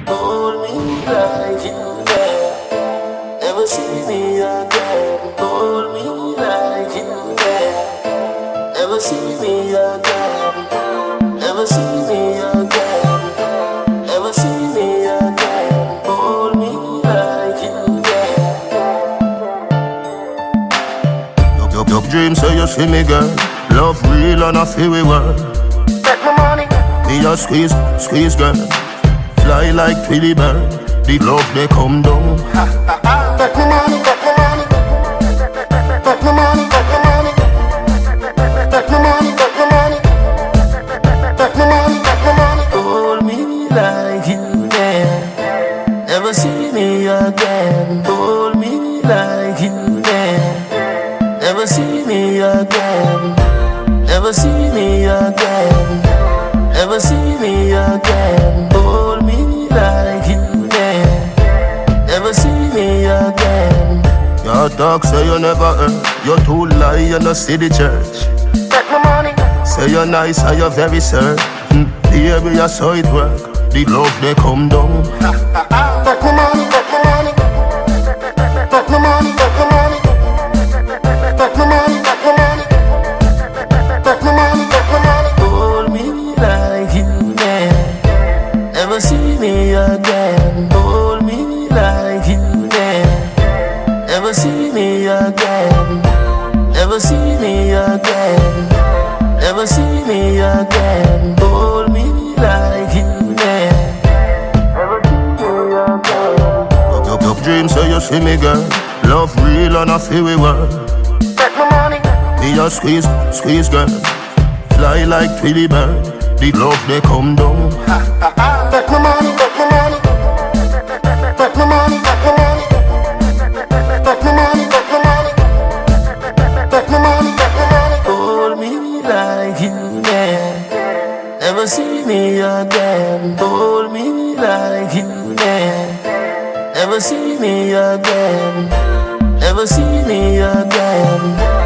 Hold me like you care. Never see me again. Hold me like you care. Never see me again. Never see me again. Never see me again. Hold me like you care. Your dreams say you see me, girl. Love real and I feel we were. Take my money. Me a squeeze, squeeze, girl. Fly like Twilly bird. The love they come down. Take my money, take my money. Take my money, take my money. Take my money, take my money. Take my money, take my money. Hold me like you care. Never see me again. Hold me like you care. Never see me again. Never see me again. Never see me again. Hold me like you care. Never see me again. Your talk say you never heard. You too lie, you no see the church. Take my money. Say you're nice and you're very certain. Baby, I saw it work. The love they come down. Take my money, take my money. Take my money, take my money. Take my money, take my money. Take my money, take my money. Hold me like you care. Never see me again. Hold me like you care. Never see me again. Never see me again. Never see me again. Hold me like you care. Never see me again. Your dreams say you see me, girl. Love real and I feel we were. Take my money. Me a squeeze, squeeze, girl. Fly like Twilly bird. The love they come down. Take my money, take my money. Take my money, take my money. Take my money, take my money. Take my money, take my money. Hold me like you care. Never see me again. Hold me like you care. Never see me again. Never see me again.